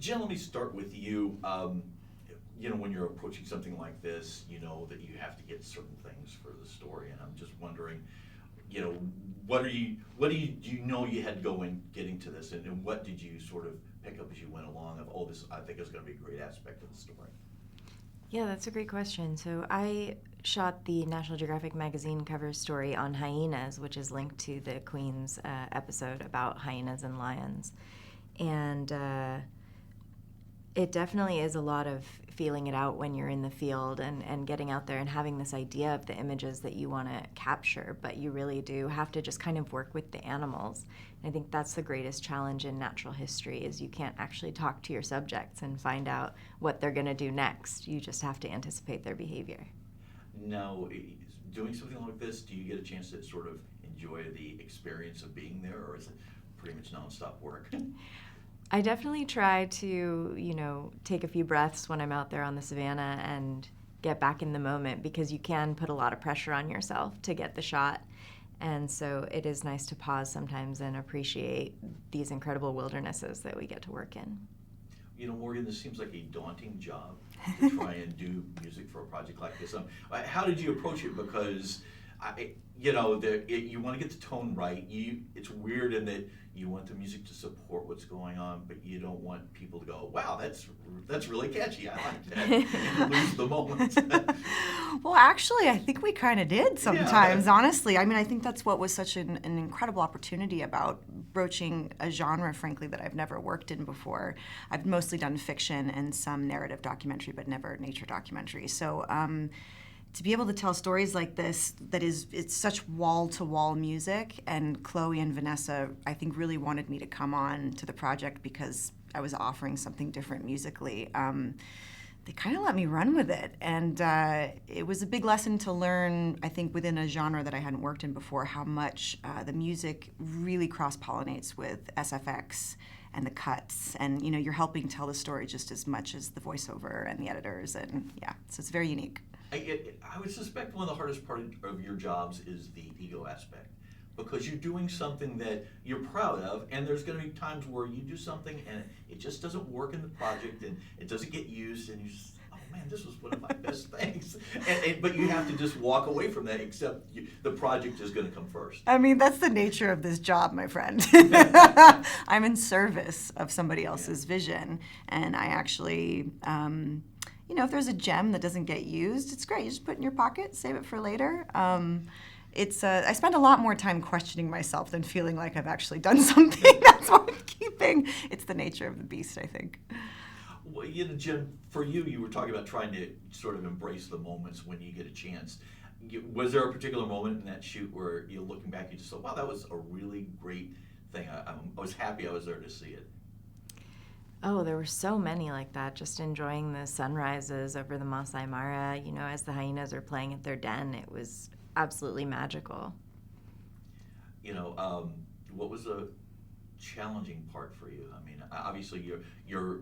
Jen, let me start with you. When you're approaching something like this, you know that you have to get certain things for the story, and I'm just wondering, what do you know you had going getting to this, and what did you sort of pick up as you went along of, oh, this I think is going to be a great aspect of the story? Yeah, that's a great question. So I shot the National Geographic magazine cover story on hyenas, which is linked to the Queen's episode about hyenas and lions. And it definitely is a lot of feeling it out when you're in the field and getting out there and having this idea of the images that you want to capture, but you really do have to just kind of work with the animals. And I think that's the greatest challenge in natural history is you can't actually talk to your subjects and find out what they're going to do next. You just have to anticipate their behavior. Now, doing something like this, do you get a chance to sort of enjoy the experience of being there, or is it pretty much nonstop work? I definitely try to, take a few breaths when I'm out there on the savannah and get back in the moment, because you can put a lot of pressure on yourself to get the shot. And so it is nice to pause sometimes and appreciate these incredible wildernesses that we get to work in. Morgan, this seems like a daunting job to try and do music for a project like this. How did you approach it? Because you want to get the tone right. It's weird in that you want the music to support what's going on, but you don't want people to go, "Wow, that's really catchy. I like that." And lose the moment. Well, actually, I think we kind of did sometimes. Yeah. Honestly, I mean, I think that's what was such an incredible opportunity about broaching a genre, frankly, that I've never worked in before. I've mostly done fiction and some narrative documentary, but never nature documentary. So. To be able to tell stories like this, it's such wall-to-wall music, and Chloe and Vanessa, I think, really wanted me to come on to the project because I was offering something different musically. They kind of let me run with it, and it was a big lesson to learn, I think, within a genre that I hadn't worked in before, how much the music really cross-pollinates with SFX and the cuts, and you're helping tell the story just as much as the voiceover and the editors, and so it's very unique. I would suspect one of the hardest part of your jobs is the ego aspect, because you're doing something that you're proud of, and there's going to be times where you do something and it just doesn't work in the project and it doesn't get used, and you just, oh man, this was one of my best things. But you have to just walk away from that, except the project is going to come first. I mean, that's the nature of this job, my friend. I'm in service of somebody else's vision, and I actually... if there's a gem that doesn't get used, it's great. You just put it in your pocket, save it for later. I spend a lot more time questioning myself than feeling like I've actually done something. That's what I'm keeping. It's the nature of the beast, I think. Well, Jim, for you were talking about trying to sort of embrace the moments when you get a chance. Was there a particular moment in that shoot where you're looking back, you just thought, wow, that was a really great thing. I was happy I was there to see it. Oh, there were so many like that, just enjoying the sunrises over the Masai Mara, as the hyenas are playing at their den. It was absolutely magical. What was a challenging part for you? I mean, obviously you're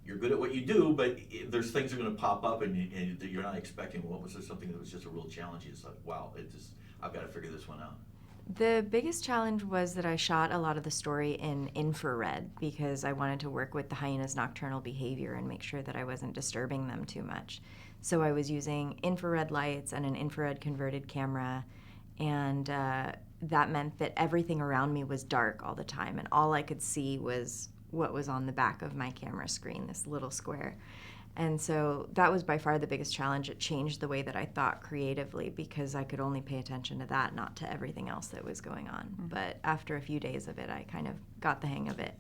good at what you do, but there's things that are going to pop up and you're not expecting. What was there something that was just a real challenge? It's like, wow, I've got to figure this one out. The biggest challenge was that I shot a lot of the story in infrared because I wanted to work with the hyenas' nocturnal behavior and make sure that I wasn't disturbing them too much. So I was using infrared lights and an infrared converted camera, and that meant that everything around me was dark all the time, and all I could see was what was on the back of my camera screen, this little square. And so that was by far the biggest challenge. It changed the way that I thought creatively because I could only pay attention to that, not to everything else that was going on. Mm-hmm. But after a few days of it, I kind of got the hang of it.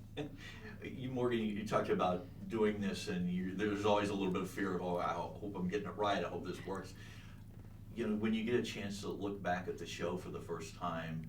Morgan, you talked about doing this, and there's always a little bit of fear of, I hope I'm getting it right, I hope this works. When you get a chance to look back at the show for the first time,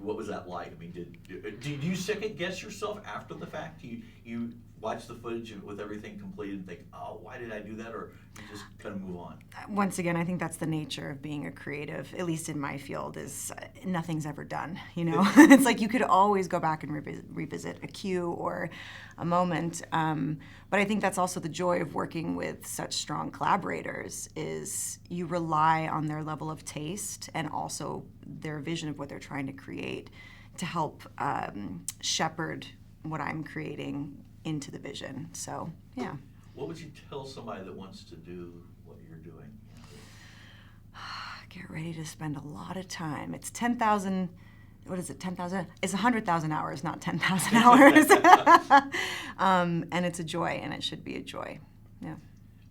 what was that like? I mean, did you second guess yourself after the fact? You watch the footage with everything completed and think, oh, why did I do that? Or you just kind of move on? Once again, I think that's the nature of being a creative, at least in my field, is nothing's ever done, It's like you could always go back and revisit a cue or a moment. But I think that's also the joy of working with such strong collaborators is you rely on their level of taste and also their vision of what they're trying to create to help shepherd what I'm creating into the vision. So, yeah. What would you tell somebody that wants to do what you're doing? Get ready to spend a lot of time. It's 10,000, what is it, 10,000? It's 100,000 hours, not 10,000 hours. And it's a joy, and it should be a joy. Yeah.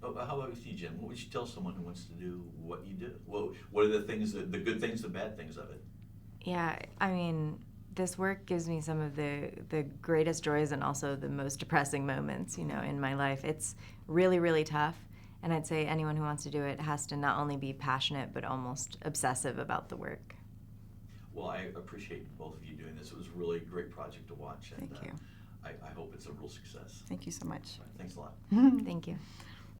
Oh, how about with you, Jim? What would you tell someone who wants to do what you do? What are the things, the good things, the bad things of it? Yeah, I mean, this work gives me some of the greatest joys and also the most depressing moments, you know, in my life. It's really, really tough. And I'd say anyone who wants to do it has to not only be passionate, but almost obsessive about the work. Well, I appreciate both of you doing this. It was a really great project to watch. And, Thank you. I hope it's a real success. Thank you so much. Thanks a lot. Thank you.